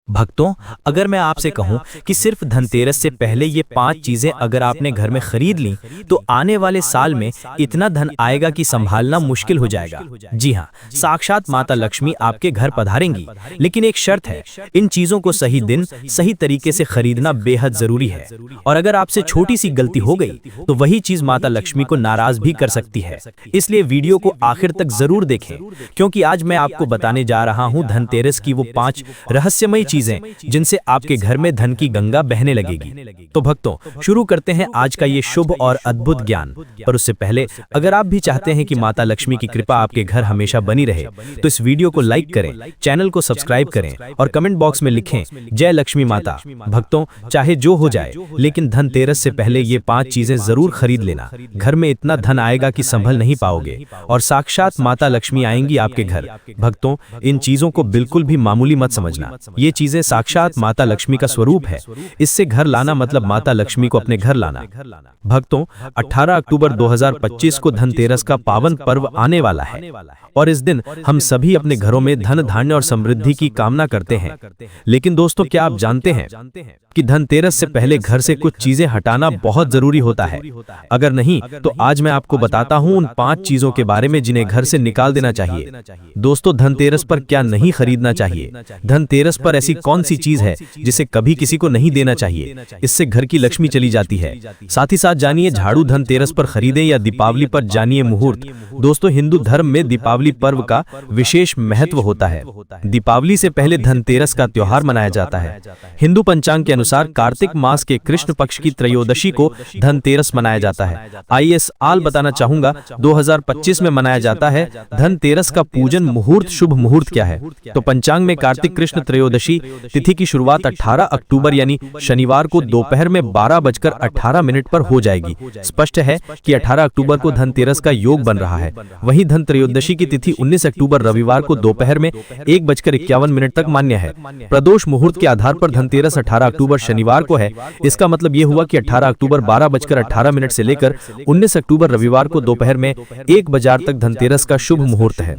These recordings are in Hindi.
भक्तों, अगर मैं आपसे कहूं कि सिर्फ धनतेरस से पहले ये 5 चीजें अगर आपने घर में खरीद लीं, तो आने वाले साल में इतना धन आएगा कि संभालना मुश्किल हो जाएगा। जी हाँ, साक्षात माता लक्ष्मी आपके घर पधारेंगी। लेकिन एक शर्त है, इन चीजों को सही दिन, सही तरीके से खरीदना बेहद जरूरी है। और अगर आपसे छोटी सी गलती हो गई, तो वही चीज माता लक्ष्मी को नाराज भी कर सकती है। इसलिए वीडियो को आखिर तक जरूर देखें, क्योंकि आज मैं आपको बताने जा रहा हूँ धनतेरस की वो 5 रहस्यमयी चीजें जिनसे आपके घर में धन की गंगा बहने लगेगी। तो भक्तों, शुरू करते हैं आज का ये शुभ और अद्भुत ज्ञान। पर उससे पहले अगर आप भी चाहते हैं कि माता लक्ष्मी की कृपा आपके घर हमेशा बनी रहे, तो इस वीडियो को लाइक करें, चैनल को सब्सक्राइब करें और कमेंट बॉक्स में लिखें जय लक्ष्मी माता। भक्तों, चाहे जो हो जाए, लेकिन धनतेरस से पहले ये 5 चीजें जरूर खरीद लेना। घर में इतना धन आएगा कि संभल नहीं पाओगे और साक्षात माता लक्ष्मी आएंगी आपके घर। भक्तों, इन चीजों को बिल्कुल भी मामूली मत समझना। ये चीजें साक्षात माता लक्ष्मी का स्वरूप है। इससे घर लाना मतलब माता लक्ष्मी को अपने घर लाना। भक्तों, 18 अक्टूबर 2025 को धनतेरस का पावन पर्व आने वाला है और इस दिन हम सभी अपने घरों में धन धान्य और समृद्धि की कामना करते हैं। लेकिन दोस्तों, क्या आप जानते हैं कि धनतेरस से पहले घर से कुछ चीजें हटाना बहुत जरूरी होता है? अगर नहीं, तो आज मैं आपको बताता हूं उन 5 चीजों के बारे में जिन्हें घर से निकाल देना चाहिए। दोस्तों, धनतेरस पर क्या नहीं खरीदना चाहिए? धनतेरस पर ऐसी कौन सी चीज है जिसे कभी किसी को नहीं देना चाहिए? इससे घर की लक्ष्मी चली जाती है। साथ ही साथ जानिए झाड़ू धनतेरस पर खरीदें या दीपावली पर जानिए मुहूर्त। दोस्तों, हिंदू धर्म में दीपावली पर्व का विशेष महत्व होता है। दीपावली से पहले धनतेरस का त्योहार मनाया जाता है। हिंदू पंचांग के अनुसार कार्तिक मास के कृष्ण पक्ष की त्रयोदशी को धनतेरस मनाया जाता है। आइए साल बताना चाहूंगा 2025 में मनाया जाता है धनतेरस का पूजन मुहूर्त, शुभ मुहूर्त क्या है? तो पंचांग में कार्तिक कृष्ण त्रयोदशी तिथि की शुरुआत 18 अक्टूबर यानी शनिवार को दोपहर में 12:18 पर हो जाएगी। स्पष्ट है कि 18 अक्टूबर को धनतेरस का योग बन रहा है। वहीं धन त्रयोदशी की तिथि 19 अक्टूबर रविवार को दोपहर में 1:51 तक मान्य है। प्रदोष मुहूर्त के आधार पर धनतेरस 18 अक्टूबर शनिवार को है। इसका मतलब यह हुआ कि 18 अक्टूबर 12:18 से लेकर 19 अक्टूबर रविवार को दोपहर में 1 बजे तक धनतेरस का शुभ मुहूर्त है।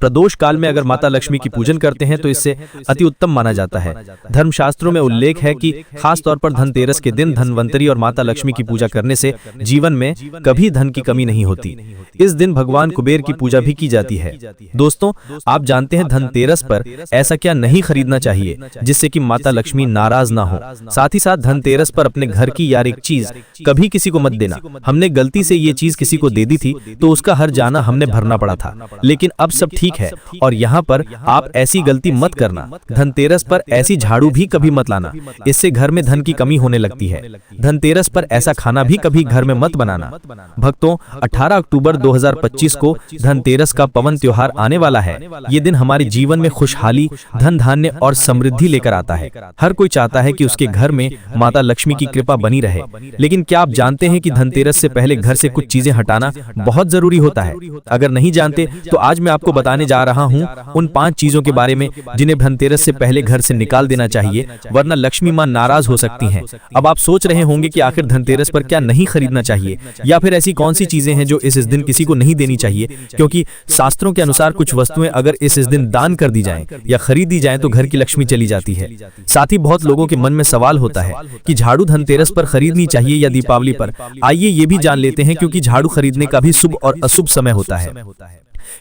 प्रदोष काल में अगर माता लक्ष्मी की पूजन करते हैं तो इससे अति उत्तम माना जाता है। धर्मशास्त्रों में उल्लेख है कि खास तौर पर धनतेरस के दिन धनवंतरी और माता लक्ष्मी की पूजा करने से जीवन में कभी धन की कमी नहीं होती। इस दिन भगवान कुबेर की पूजा भी की जाती है। दोस्तों, आप जानते हैं धनतेरस पर ऐसा क्या नहीं खरीदना चाहिए जिससे कि माता लक्ष्मी नाराज ना हो। साथ ही साथ धनतेरस पर अपने घर की यार एक चीज कभी किसी को मत देना। हमने गलती से ये चीज किसी को दे दी थी तो उसका हर जाना हमने भरना पड़ा था, लेकिन अब सब ठीक है और यहाँ पर आप ऐसी गलती मत करना। धनतेरस पर ऐसी झाड़ू भी कभी मत लाना, इससे घर में धन की कमी होने लगती है। धनतेरस पर ऐसा खाना भी कभी घर में मत बनाना। भक्तों, 18 अक्टूबर 2025 को धनतेरस का पवन त्योहार आने वाला है। ये दिन हमारे जीवन में खुशहाली, धन धान्य और समृद्धि लेकर आता है। हर कोई चाहता है कि उसके घर में माता लक्ष्मी की कृपा बनी रहे। लेकिन क्या आप जानते हैं कि धनतेरस से पहले घर से कुछ चीजें हटाना बहुत जरूरी होता है? अगर नहीं जानते तो आज मैं आपको बताने जा रहा हूं उन 5 चीजों के बारे में जिन्हें धनतेरस से पहले घर से निकाल देना चाहिए, वरना लक्ष्मी मां नाराज हो सकती हैं। अब आप सोच रहे होंगे कि आखिर धनतेरस पर क्या नहीं खरीदना चाहिए, या फिर ऐसी कौन सी चीजें हैं जो इस दिन किसी को नहीं देनी चाहिए, क्योंकि शास्त्रों के अनुसार कुछ वस्तुएं अगर इस दिन दान कर दी जाएं या खरीद दी जाएं तो घर की लक्ष्मी चली जाती है। साथ ही बहुत लोगों के मन में सवाल होता है कि झाड़ू धनतेरस पर खरीदनी चाहिए या दीपावली पर। आइए ये भी जान लेते हैं, क्योंकि झाड़ू खरीदने का भी शुभ और अशुभ समय होता है।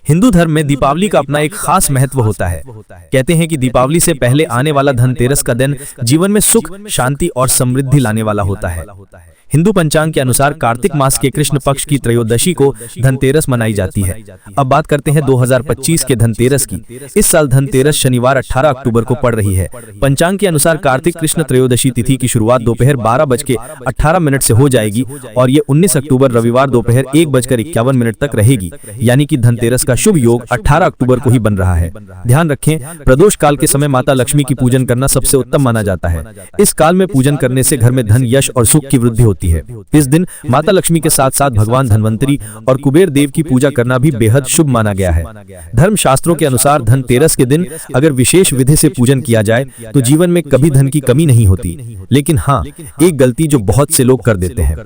हिंदू धर्म में दीपावली का अपना एक खास महत्व होता है। कहते हैं कि दीपावली से पहले आने वाला धनतेरस का दिन जीवन में सुख, शांति और समृद्धि लाने वाला होता है। हिंदू पंचांग के अनुसार कार्तिक मास के कृष्ण पक्ष की त्रयोदशी को धनतेरस मनाई जाती है। अब बात करते हैं 2025 के धनतेरस की। इस साल धनतेरस शनिवार 18 अक्टूबर को पड़ रही है। पंचांग के अनुसार कार्तिक कृष्ण त्रयोदशी तिथि की शुरुआत दोपहर 12:18 से हो जाएगी और ये 19 अक्टूबर रविवार दोपहर 1:51 तक रहेगी। यानी कि धनतेरस का शुभ योग 18 अक्टूबर को ही बन रहा है। ध्यान रखें, प्रदोष काल के समय माता लक्ष्मी की पूजन करना सबसे उत्तम माना जाता है। इस काल में पूजन करने से घर में धन, यश और सुख की वृद्धि होती है। इस दिन माता लक्ष्मी के साथ साथ भगवान धनवंतरी और कुबेर देव की पूजा करना भी बेहद शुभ माना गया है। धर्म शास्त्रों के अनुसार धनतेरस के दिन अगर विशेष विधि से पूजन किया जाए तो जीवन में कभी धन की कमी नहीं होती। लेकिन हाँ, एक गलती जो बहुत से लोग कर देते हैं,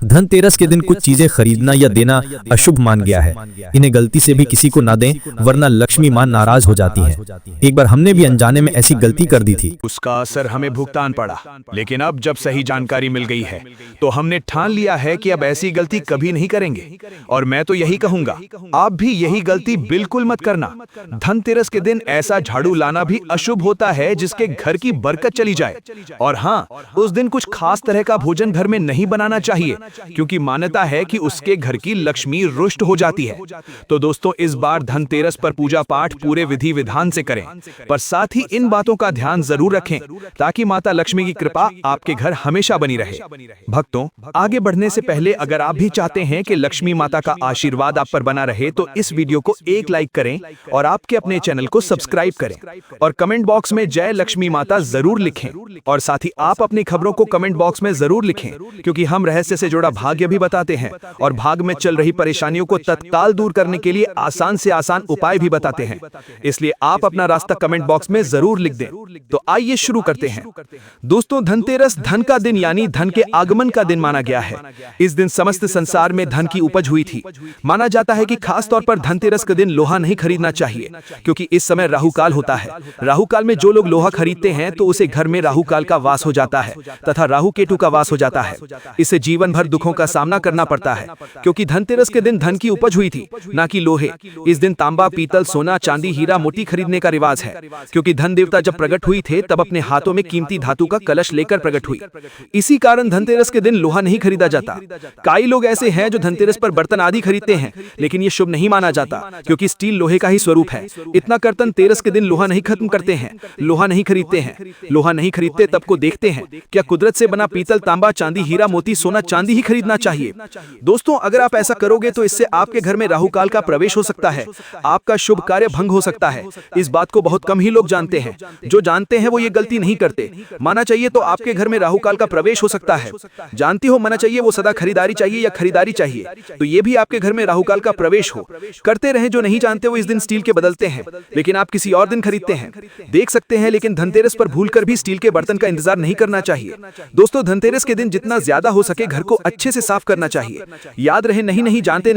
धनतेरस के दिन कुछ चीजें खरीदना या देना अशुभ मान गया है। इन्हें गलती से भी किसी को ना दें, वरना लक्ष्मी मां नाराज हो जाती है। एक बार हमने भी अनजाने में ऐसी गलती कर दी थी। उसका असर हमें भुगतान पड़ा, लेकिन अब जब सही जानकारी मिल गई है तो हमने ठान लिया है कि अब ऐसी गलती कभी नहीं करेंगे। और मैं तो यही कहूंगा, आप भी यही गलती बिल्कुल मत करना। धनतेरस के दिन ऐसा झाड़ू लाना भी अशुभ होता है जिसके घर की बरकत चली जाए। और हाँ, उस दिन कुछ खास तरह का भोजन घर में नहीं बनाना चाहिए, क्योंकि मान्यता है कि उसके घर की लक्ष्मी रुष्ट हो जाती है। तो दोस्तों, इस बार धनतेरस पर पूजा पाठ पूरे विधि विधान से करें, पर साथ ही इन बातों का ध्यान जरूर रखें ताकि माता लक्ष्मी की कृपा आपके घर हमेशा बनी रहे। भक्तों, आगे बढ़ने से पहले अगर आप भी चाहते हैं कि लक्ष्मी माता का आशीर्वाद आप पर बना रहे तो इस वीडियो को एक लाइक करें और आपके अपने चैनल को सब्सक्राइब करें और कमेंट बॉक्स में जय लक्ष्मी माता जरूर लिखें। और साथ ही आप अपनी खबरों को कमेंट बॉक्स में जरूर लिखें, क्योंकि हम रहस्य से जुड़ा भाग्य भी बताते हैं और भाग्य में चल रही परेशानियों को तत्काल दूर करने के लिए आसान से आसान उपाय भी बताते हैं। इसलिए आप अपना रास्ता कमेंट बॉक्स में जरूर लिख दें। तो आइए शुरू करते हैं। दोस्तों, धनतेरस धन का दिन यानी धन के आगमन का दिन माना गया है। इस दिन समस्त संसार में धन की उपज हुई थी। माना जाता है कि खास तौर पर धनतेरस के दिन लोहा नहीं खरीदना चाहिए, क्योंकि इस समय राहु काल होता है। राहु काल में जो लोग लोहा खरीदते हैं तो उसे घर में राहु काल का वास हो जाता है तथा राहु केतु का वास हो जाता है। इससे जीवन भर दुखों का सामना करना पड़ता है, क्योंकि धनतेरस के दिन धन की उपज हुई थी, ना कि लोहे। इस दिन तांबा, पीतल, सोना, चांदी, हीरा, मोती खरीदने का रिवाज है, क्योंकि धन देवता जब प्रकट हुई थे तब अपने हाथों में कीमती धातु का कलश लेकर प्रकट हुई। इसी कारण धनतेरस के दिन लोहा नहीं खरीदा जाता। कई लोग ऐसे हैं जो धनतेरस पर बर्तन आदि खरीदते हैं, लेकिन ये शुभ नहीं माना जाता, क्योंकि स्टील लोहे का ही स्वरूप है। इतना कर्तन तेरस के दिन लोहा नहीं खत्म करते हैं, लोहा नहीं खरीदते हैं। लोहा नहीं खरीदते तब को देखते हैं, क्या कुदरत से बना पीतल, तांबा, चांदी, हीरा, मोती, सोना, चांदी ही खरीदना चाहिए? दोस्तों, अगर आप ऐसा करोगे तो इससे आपके घर में राहु काल का प्रवेश हो सकता है, आपका शुभ कार्य भंग हो सकता है। इस बात को बहुत कम ही लोग जानते हैं। जो जानते हैं वो ये गलती नहीं करते। माना चाहिए तो आपके घर में राहु काल का प्रवेश हो सकता है। जानती हो, माना चाहिए वो सदा खरीदारी चाहिए या खरीदारी चाहिए, तो ये भी आपके घर में राहु काल का प्रवेश हो। करते रहे, जो नहीं जानते वो इस दिन स्टील के बदलते हैं, लेकिन आप किसी और दिन खरीदते हैं। देख सकते हैं, लेकिन धनतेरस पर भूलकर भी स्टील के बर्तन का इंतजार नहीं करना चाहिए। दोस्तों, धनतेरस के दिन जितना ज्यादा हो सके घर को अच्छे से साफ करना चाहिए। याद रहे, नहीं जानते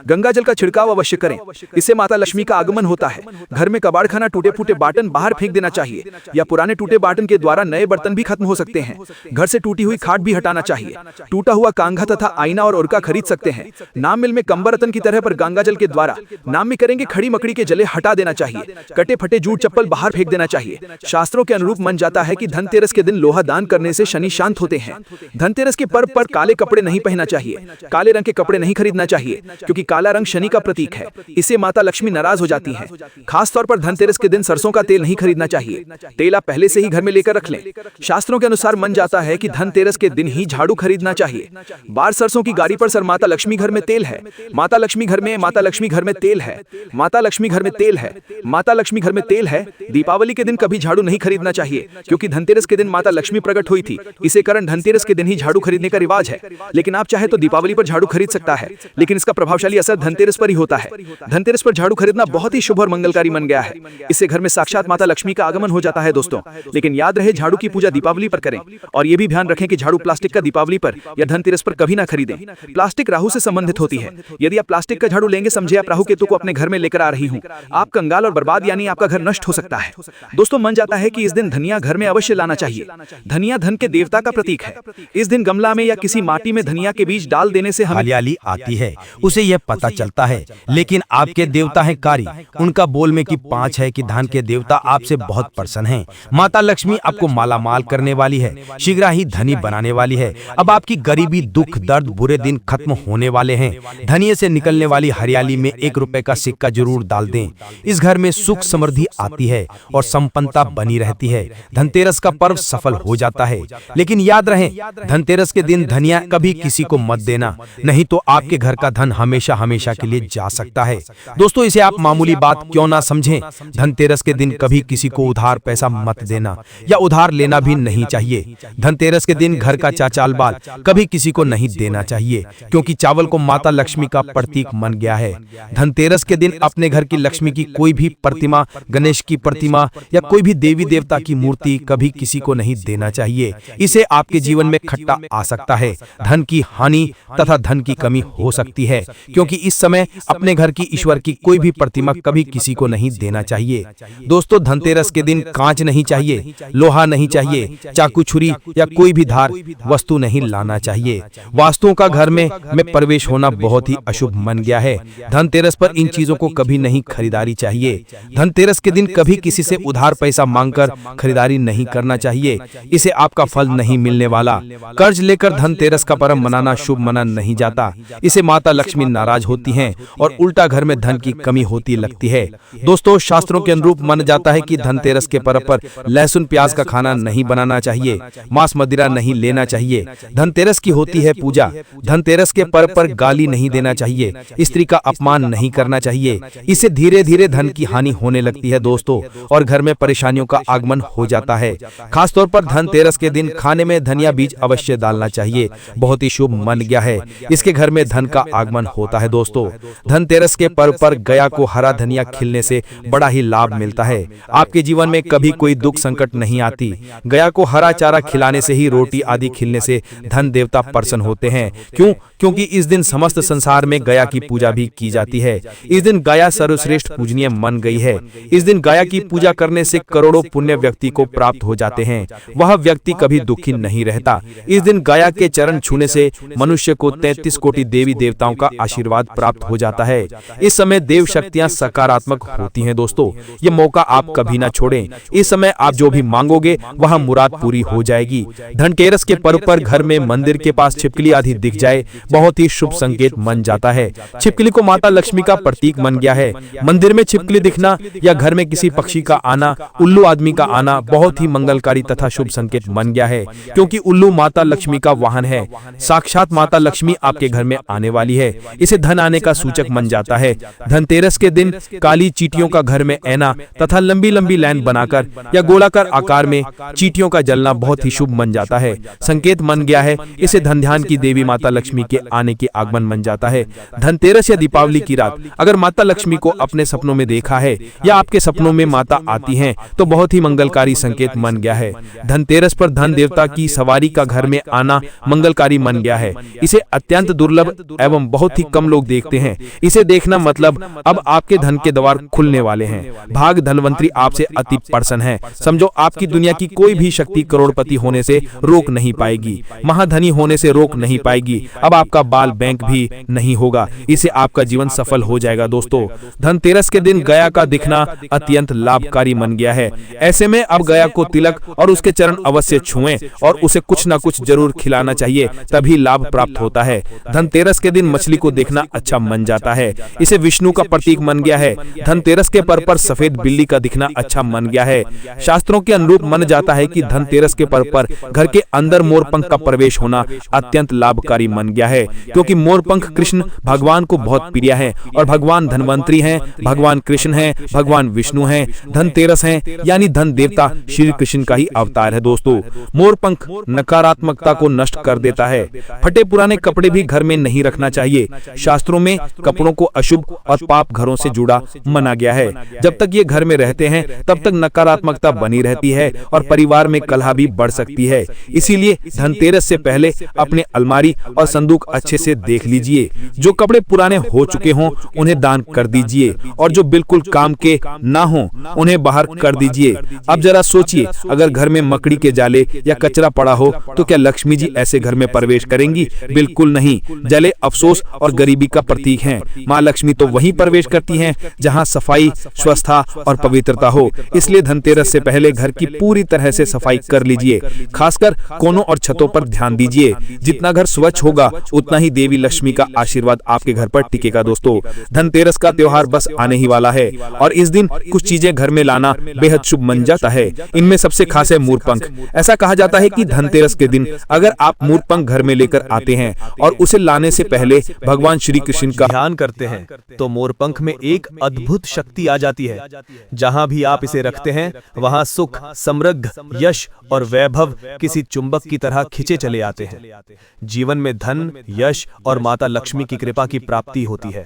गंगा जल का छिड़काव अवश्य करें। इससे माता लक्ष्मी का आगमन होता है। घर में कबाड़ खाना, टूटे फूटे बाटन बाहर फेंक देना चाहिए, या पुराने टूटे बाटन के द्वारा नए बर्तन भी खत्म हो सकते हैं। घर से टूटी हुई खाट भी हटाना चाहिए। टूटा हुआ कांघा तथा आईना और उरका खरीद सकते हैं। नाम मिल में कंबर रतन की तरह पर गंगा जल के द्वारा नाम में करेंगे खड़ी मकड़ी के जले हटा देना चाहिए। कटे फटे जूट चप्पल बाहर फेंक देना चाहिए। शास्त्रों के अनुरूप मन जाता है कि धनतेरस के दिन लोहा दान करने से शनि शांत होते हैं। धनतेरस के पर्व पर काले कपड़े नहीं पहनना चाहिए। काले रंग के कपड़े नहीं खरीदना चाहिए, क्योंकि काला रंग शनि का प्रतीक है। इससे माता लक्ष्मी नाराज हो जाती हैं। खास तौर पर धनतेरस के दिन सरसों का तेल नहीं खरीदना चाहिए। तेल आप पहले से ही घर में लेकर रख लें। शास्त्रों के अनुसार मन जाता है कि धनतेरस के दिन ही झाड़ू खरीदना चाहिए। बार सरसों की गाड़ी पर सर माता लक्ष्मी घर में तेल है, माता लक्ष्मी घर में, माता लक्ष्मी घर में तेल है, माता लक्ष्मी घर में तेल है, माता लक्ष्मी घर में तेल है। दीपावली के दिन कभी झाड़ू नहीं खरीदना चाहिए, क्योंकि धनतेरस के दिन माता लक्ष्मी प्रकट हुई थी। इसे कारण धनतेरस के दिन ही झाड़ू खरीदने का रिवाज है। लेकिन आप चाहे तो दीपावली पर झाड़ू खरीद सकता है, लेकिन इसका प्रभावशाली असर धनतेरस पर ही होता है। धनतेरस पर झाड़ू खरीदना बहुत ही शुभ और मंगलकारी मन गया है। इससे घर में साक्षात माता लक्ष्मी का आगमन हो जाता है दोस्तों। लेकिन याद रहे, झाड़ू की पूजा दीपावली पर करें, और ये भी ध्यान रखें कि झाड़ू प्लास्टिक का दीपावली पर या धनतेरस पर कभी ना खरीदें। प्लास्टिक राहु से संबंधित होती है। यदि आप प्लास्टिक का झाड़ू लेंगे, समझे आप राहु केतु को अपने घर में लेकर आ रही हूँ। आप कंगाल और बर्बाद यानी आपका घर नष्ट हो सकता है। दोस्तों, मन जाता है कि इस दिन धनिया घर में अवश्य लाना चाहिए। धनिया धन के देवता का प्रतीक है। इस दिन गमला में या किसी माटी में धनिया के बीज डाल देने से हरियाली आती है, उसे यह पता चलता है। लेकिन आपके देवता है कारी, उनका बोल में कि 5 है कि धन के देवता आपसे बहुत प्रसन्न हैं। माता लक्ष्मी आपको मालामाल करने वाली है, शीघ्र ही धनी बनाने वाली है। अब आपकी गरीबी, दुख, दर्द, बुरे दिन खत्म होने वाले हैं। धनिये से निकलने वाली हरियाली में 1 रुपए का सिक्का जरूर डाल दें। इस घर में सुख समृद्धि आती है और संपन्नता बनी रहती है। धनतेरस का पर्व सफल हो जाता है। लेकिन याद रहे, धनतेरस के दिन धनिया कभी किसी को मत देना, नहीं तो आपके घर का धन हमेशा हमेशा के लिए जा सकता है। दोस्तों, इसे आप मामूली बात क्यों ना समझें। धनतेरस के दिन कभी किसी को उधार पैसा मत देना, या उधार लेना भी नहीं चाहिए। धनतेरस के दिन घर का चाचाल बाल कभी किसी को नहीं देना चाहिए, क्योंकि चावल को माता लक्ष्मी का प्रतीक मान गया है। धनतेरस के दिन अपने घर की लक्ष्मी की कोई भी प्रतिमा, गणेश की प्रतिमा या कोई भी देवी देवता की मूर्ति कभी किसी को नहीं देना चाहिए। इसे आपके जीवन में खट्टा आ सकता है, धन की हानि तथा धन की कमी हो सकती है, क्योंकि इस समय अपने घर की ईश्वर की कोई भी प्रतिमा कभी किसी को नहीं देना चाहिए। दोस्तों, धनतेरस के दिन कांच नहीं चाहिए, लोहा नहीं चाहिए, चाकू छुरी या कोई भी धार वस्तु नहीं लाना चाहिए। वास्तुओं का घर में प्रवेश होना बहुत ही अशुभ मन गया है। धनतेरस पर इन चीजों को कभी नहीं खरीदारी चाहिए। धनतेरस के दिन कभी किसी से उधार पैसा मांगकर खरीदारी नहीं करना चाहिए, इसे आपका फल नहीं मिलने वाला। कर्ज लेकर धनतेरस का पर्व मनाना शुभ माना नहीं जाता, इसे माता लक्ष्मी नाराज होती हैं और उल्टा घर में धन की कमी होती लगती है। दोस्तों, शास्त्रों के अनुरूप माना जाता है कि धनतेरस के पर्व पर लहसुन प्याज का खाना नहीं बनाना चाहिए, मांस मदिरा नहीं लेना चाहिए। धनतेरस की होती है पूजा। धनतेरस के पर्व पर गाली नहीं देना चाहिए, स्त्री का अपमान नहीं करना चाहिए, इससे धीरे धीरे धन की हानि होने लगती है दोस्तों, और घर में परेशानियों का आगमन हो जाता है। खासतौर पर धनतेरस के दिन खाने में धनिया बीज अवश्य डालना चाहिए, बहुत ही शुभ मन गया है, इसके घर में धन का आगमन होता है। दोस्तों, धनतेरस के पर्व पर गया को हरा धनिया खिलने से बड़ा ही लाभ मिलता है। आपके जीवन में कभी कोई दुख संकट नहीं आती। गया को हरा चारा खिलाने से ही रोटी आदि खिलने से धन देवता प्रसन्न होते हैं। क्योंकि इस दिन समस्त संसार में गया की पूजा भी की जाती है। इस दिन गया सर्वश्रेष्ठ पूजनीय मन गई है। इस दिन गया की पूजा करने से करोड़ों पुण्य व्यक्ति को प्राप्त हो जाते हैं, वह व्यक्ति कभी दुखी नहीं रहता। इस दिन गया के चरण छूने से मनुष्य को 33 कोटि देवी देवताओं का आशीर्वाद प्राप्त हो जाता है। इस समय देव शक्तियां सकारात्मक होती हैं। दोस्तों, ये मौका आप कभी ना छोड़ें। इस समय आप जो भी मांगोगे वह मुराद पूरी हो जाएगी। धनतेरस के पर्व पर घर में मंदिर के पास छिपकली आदि दिख जाए, बहुत ही शुभ संकेत मन जाता है। छिपकली को माता लक्ष्मी का प्रतीक मन गया है। मंदिर में छिपकली दिखना या घर में किसी पक्षी का आना, उल्लू आदमी का आना बहुत ही मंगलकारी तथा शुभ संकेत मन गया है, क्योंकि उल्लू माता लक्ष्मी का वाहन है। साक्षात माता लक्ष्मी आपके घर में आने वाली है, इसे धन आने का सूचक मन जाता है। धनतेरस के दिन काली चींटियों का घर में आना तथा लंबी लंबी लाइन बनाकर या गोलाकार आकार में चींटियों का जलना बहुत ही शुभ मन जाता है, संकेत मन गया है। इसे धन ध्यान की देवी माता लक्ष्मी के आने की आगमन मन जाता है। धनतेरस या दीपावली की रात अगर माता लक्ष्मी को अपने सपनों में देखा है या आपके सपनों में माता आती हैं, तो बहुत ही मंगलकारी संकेत मन गया है। धनतेरस पर धन देवता की सवारी का घर में आना मंगलकारी मन गया है। इसे अत्यंत दुर्लभ एवं बहुत ही कम लोग देखते हैं। इसे देखना मतलब अब आपके धन के द्वार खुलने वाले हैं। भाग धनवंतरी आपसे अति प्रसन्न है। समझो आपकी दुनिया की कोई भी शक्ति करोड़पति होने से रोक नहीं पाएगी, महाधनी होने से रोक नहीं पाएगी। अब आपका बाल बैंक भी नहीं होगा, इसे आपका जीवन सफल हो जाएगा। दोस्तों, धनतेरस के दिन गया का दिखना अत्यंत लाभकारी मन गया है। ऐसे में अब गया को तिलक और उसके चरण अवश्य छुएं और उसे कुछ न कुछ जरूर खिलाना चाहिए, तभी लाभ प्राप्त होता है। धनतेरस के दिन मछली को देखना अच्छा मन जाता है, इसे विष्णु का प्रतीक मन गया है। धनतेरस के पर्व पर सफेद बिल्ली का दिखना अच्छा मन गया है। शास्त्रों के अनुरूप मन जाता है कि धनतेरस के पर्व पर घर के अंदर मोरपंख का प्रवेश होना अत्यंत लाभकारी मन गया है, क्योंकि मोरपंख कृष्ण भगवान को बहुत प्रिय है और भगवान धनवंतरी हैं, भगवान कृष्ण हैं, भगवान विष्णु हैं, धनतेरस हैं, यानी धन देवता श्री कृष्ण का ही अवतार है। दोस्तों, मोरपंख नकारात्मकता को नष्ट कर देता है। फटे पुराने कपड़े भी घर में नहीं रखना चाहिए। शास्त्रों में कपड़ों को अशुभ और पाप घरों से जुड़ा माना गया है। जब तक ये घर में रहते हैं तब तक नकारात्मकता बनी रहती है और परिवार में कलह भी बढ़ सकती है। इसीलिए धनतेरस से पहले अपने अलमारी और संदूक अच्छे से देख लीजिए। जो कपड़े पुराने हो चुके हों उन्हें दान कर दीजिए और जो बिल्कुल काम के ना हो उन्हें बाहर कर दीजिए। अब जरा सोचिए, अगर घर में मकड़ी के जाले या कचरा पड़ा हो तो क्या लक्ष्मी जी ऐसे घर में प्रवेश करेंगी? बिल्कुल नहीं। जले अफसोस और गरीबी का प्रतीक हैं। माँ लक्ष्मी तो वहीं प्रवेश करती हैं जहां सफाई, स्वस्थता और पवित्रता हो। इसलिए धनतेरस से पहले घर की पूरी तरह से सफाई कर लीजिए। खासकर कोनों और छतों पर ध्यान दीजिए। जितना घर स्वच्छ होगा उतना ही देवी लक्ष्मी का आशीर्वाद आपके घर पर टिकेगा। दोस्तों, धनतेरस का त्योहार बस आने ही वाला है और इस दिन कुछ चीजें घर में लाना बेहद शुभ मन जाता है। इनमें सबसे खास है मोरपंख। ऐसा कहा जाता है कि धनतेरस के दिन अगर आप मोरपंख घर में लेकर आते हैं और उसे लाने से पहले भगवान श्री कृष्ण का ध्यान करते हैं तो मोरपंख में एक अद्भुत शक्ति आ जाती है। जहां भी आप इसे रखते हैं वहां सुख, समृद्धि, यश और वैभव किसी चुंबक की तरह खिंचे चले आते हैं। जीवन में धन, यश और माता लक्ष्मी की कृपा की प्राप्ति होती है।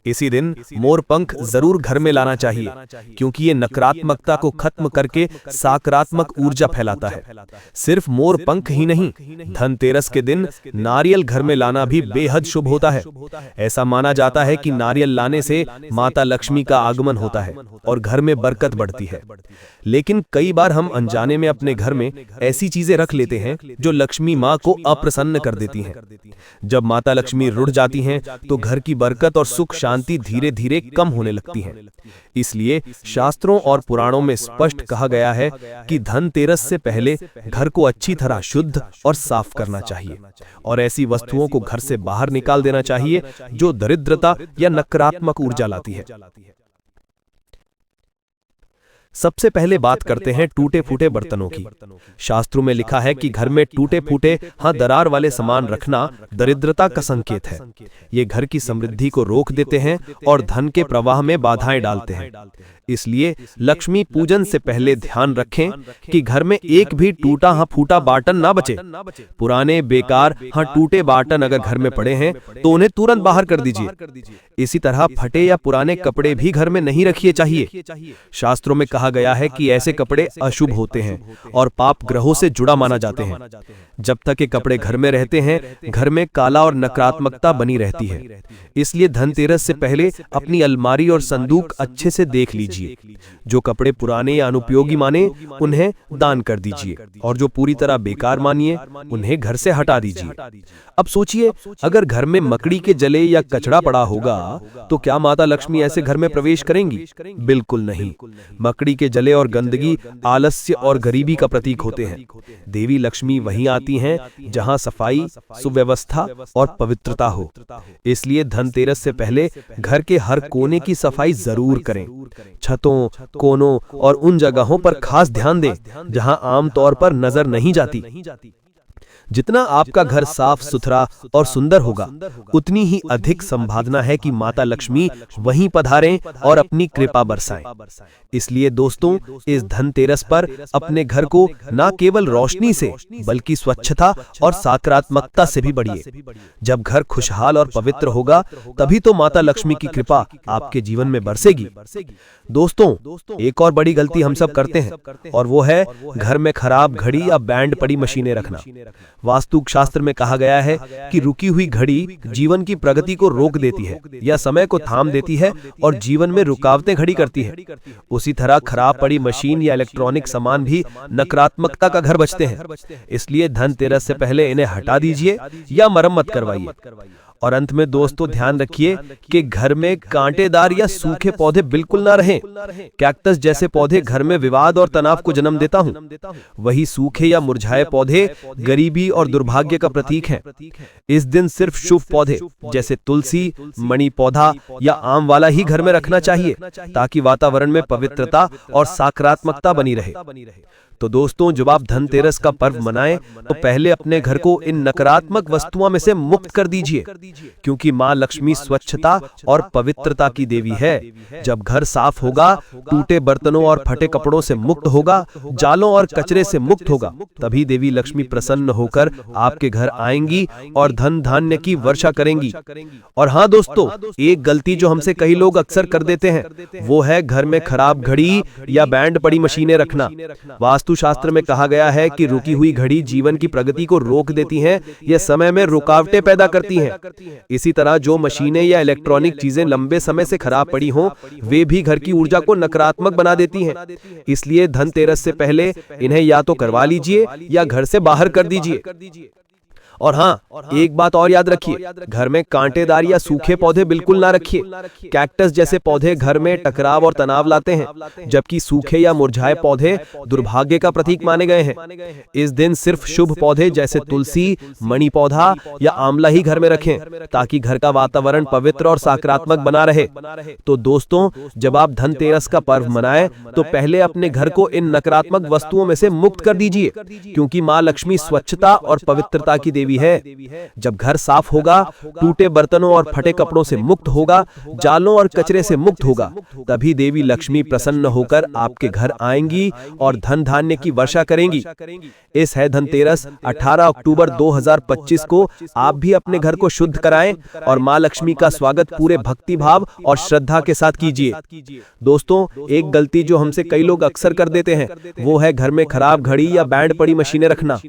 इसी दिन मोर पंख जरूर घर में लाना चाहिए, क्योंकि ये नकारात्मकता को खत्म करके सकारात्मक ऊर्जा फैलाता है। सिर्फ मोर पंख ही नहीं, धनतेरस के दिन नारियल घर में लाना भी बेहद शुभ होता है। ऐसा माना जाता है कि नारियल लाने से माता लक्ष्मी का आगमन होता है और घर में बरकत बढ़ती है। लेकिन कई बार हम अनजाने में अपने घर में ऐसी चीजें रख लेते हैं जो लक्ष्मी माँ को अप्रसन्न कर देती हैं। जब माता लक्ष्मी रुठ जाती हैं तो घर की बरकत और सुख शांति धीरे धीरे कम होने लगती है। इसलिए शास्त्रों और पुराणों में स्पष्ट कहा गया है कि धनतेरस से पहले घर को अच्छी तरह शुद्ध और साफ करना चाहिए और ऐसी वस्तुओं को घर से बाहर निकाल देना चाहिए जो दरिद्रता या नकारात्मक ऊर्जा लाती है। सबसे पहले बात करते हैं टूटे फूटे बर्तनों की। शास्त्रों में लिखा है कि घर में टूटे फूटे दरार वाले सामान रखना दरिद्रता का संकेत है। ये घर की समृद्धि को रोक देते हैं और धन के प्रवाह में बाधाएं डालते हैं। इसलिए लक्ष्मी पूजन से पहले ध्यान रखें कि घर में एक भी टूटा फूटा बाटन ना बचे। पुराने बेकार टूटे बाटन अगर घर में पड़े हैं तो उन्हें तुरंत बाहर कर दीजिए। इसी तरह फटे या पुराने कपड़े भी घर में नहीं रखिए चाहिए। शास्त्रों में कहा गया है कि ऐसे कपड़े अशुभ होते हैं और पाप ग्रहों से जुड़ा माना जाते हैं। जब तक ये कपड़े घर में रहते हैं, घर में काला और नकारात्मकता बनी रहती है। इसलिए धनतेरस से पहले अपनी अलमारी और संदूक अच्छे से देख लीजिए। जो कपड़े पुराने या अनुपयोगी माने उन्हें दान कर दीजिए और जो पूरी तरह बेकार मानिए उन्हें घर से हटा दीजिए। अब सोचिए, अगर घर में मकड़ी के जले या कचड़ा पड़ा होगा तो क्या माता लक्ष्मी ऐसे घर में प्रवेश करेंगी? बिल्कुल नहीं। मकड़ी के जले और गंदगी आलस्य और गरीबी का प्रतीक होते हैं। देवी लक्ष्मी वहीं आती हैं जहां सफाई, सुव्यवस्था और पवित्रता हो। इसलिए धनतेरस से पहले घर के हर कोने की सफाई जरूर करें। छतों, कोनों और उन जगहों पर खास ध्यान दें जहां आमतौर पर नजर नहीं जाती। जितना आपका घर साफ सुथरा और सुंदर होगा, उतनी ही अधिक संभावना है कि माता लक्ष्मी वहीं पधारें और अपनी कृपा बरसाएं। इसलिए दोस्तों, इस धनतेरस पर अपने घर को न केवल रोशनी से बल्कि स्वच्छता और सकारात्मकता से भी बढ़िए। जब घर खुशहाल और पवित्र होगा तभी तो माता लक्ष्मी की कृपा आपके जीवन में बरसेगी। दोस्तों, एक और बड़ी गलती हम सब करते हैं और वो है घर में खराब घड़ी या बैंड पड़ी मशीनें रखना। वास्तु शास्त्र में कहा गया है कि रुकी हुई घड़ी जीवन की प्रगति को रोक देती है या समय को थाम देती है और जीवन में रुकावटें खड़ी करती है। उसी तरह खराब पड़ी मशीन या इलेक्ट्रॉनिक सामान भी नकारात्मकता का घर बचते हैं। इसलिए धनतेरस से पहले इन्हें हटा दीजिए या मरम्मत करवाइए। और अंत में दोस्तों, ध्यान रखिए कि घर में कांटेदार या सूखे पौधे बिल्कुल ना रहें। कैक्टस जैसे पौधे घर में विवाद और तनाव को जन्म देता हूं। वही सूखे या मुरझाए पौधे गरीबी और दुर्भाग्य का प्रतीक हैं। इस दिन सिर्फ शुभ पौधे जैसे तुलसी, मणि पौधा या आम वाला ही घर में रखना चाहिए ताकि वातावरण में पवित्रता और सकारात्मकता बनी रहे। तो दोस्तों, जब आप धनतेरस का पर्व मनाएं तो पहले अपने घर को इन नकारात्मक वस्तुओं में से मुक्त कर दीजिए, क्योंकि माँ लक्ष्मी स्वच्छता और पवित्रता की देवी है। जब घर साफ होगा, टूटे बर्तनों और फटे कपड़ों से मुक्त होगा, जालों और कचरे से मुक्त होगा, तभी देवी लक्ष्मी प्रसन्न होकर आपके घर आएंगी और धन धान्य की वर्षा करेंगी। और हाँ दोस्तों, एक गलती जो हमसे कई लोग अक्सर कर देते हैं वो है घर में खराब घड़ी या बैंड पड़ी मशीनें रखना। वास्तुशास्त्र में कहा गया है कि रुकी हुई घड़ी जीवन की प्रगति को रोक देती हैं, यह समय में रुकावटें पैदा करती हैं। इसी तरह जो मशीनें या इलेक्ट्रॉनिक चीजें लंबे समय से खराब पड़ी हों, वे भी घर की ऊर्जा को नकारात्मक बना देती हैं। इसलिए धनतेरस से पहले इन्हें या तो करवा लीजिए या घर से बाहर कर दीजिए। और हाँ, एक बात और याद रखिए, घर में कांटेदार या सूखे पौधे बिल्कुल ना रखिए। कैक्टस जैसे पौधे घर में टकराव और तनाव लाते हैं, जबकि सूखे या मुरझाए पौधे दुर्भाग्य का प्रतीक माने गए हैं। इस दिन सिर्फ शुभ पौधे जैसे तुलसी, मणि पौधा या आंवला ही घर में रखें ताकि घर का वातावरण पवित्र और सकारात्मक बना रहे। तो दोस्तों, जब आप धनतेरस का पर्व मनाएं तो पहले अपने घर को इन नकारात्मक वस्तुओं में से मुक्त कर दीजिए, क्योंकि माँ लक्ष्मी स्वच्छता और पवित्रता की देवी देवी है। जब घर साफ होगा, टूटे बर्तनों और फटे कपड़ों से मुक्त होगा, जालों और कचरे से मुक्त होगा, तभी देवी लक्ष्मी प्रसन्न होकर आपके घर आएंगी और धन धान्य की वर्षा करेंगी। इस है धनतेरस 18 अक्टूबर 2025 को आप भी अपने घर को शुद्ध कराएं और मां लक्ष्मी का स्वागत पूरे भक्ति भाव और श्रद्धा के साथ कीजिए। दोस्तों, एक गलती जो हमसे कई लोग अक्सर कर देते हैं वो है घर में खराब घड़ी या बैंड पड़ी मशीनें रखना।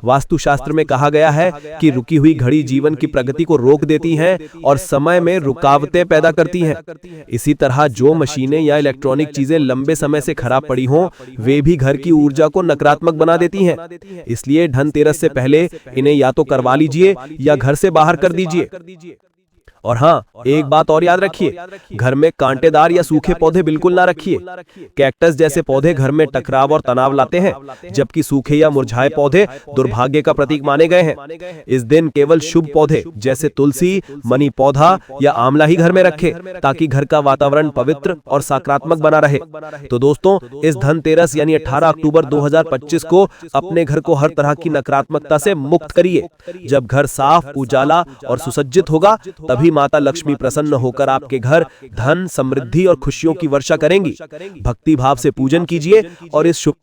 वास्तुशास्त्र में कहा गया है कि रुकी हुई घड़ी जीवन की प्रगति को रोक देती हैं और समय में रुकावटें पैदा करती हैं। इसी तरह जो मशीनें या इलेक्ट्रॉनिक चीजें लंबे समय से खराब पड़ी हों, वे भी घर की ऊर्जा को नकारात्मक बना देती हैं। इसलिए धनतेरस से पहले इन्हें या तो करवा लीजिए या घर से बाहर कर दीजिए। और हाँ, एक बात और याद रखिए, घर में कांटेदार या सूखे पौधे बिल्कुल ना रखिए। कैक्टस जैसे पौधे घर में टकराव और तनाव लाते हैं, जबकि सूखे या मुरझाए पौधे दुर्भाग्य का प्रतीक माने गए हैं। इस दिन केवल शुभ पौधे जैसे तुलसी, मनी पौधा या आंवला ही घर में रखें, ताकि घर का वातावरण पवित्र और सकारात्मक बना रहे। तो दोस्तों, इस धनतेरस यानी 18 अक्टूबर 2025 को अपने घर को हर तरह की नकारात्मकता से मुक्त करिए। जब घर साफ, उजाला और सुसज्जित होगा, तभी माता लक्ष्मी प्रसन्न होकर आपके घर धन, समृद्धि और खुशियों की वर्षा करेंगी। भक्ति भाव से पूजन कीजिए और इस शुभ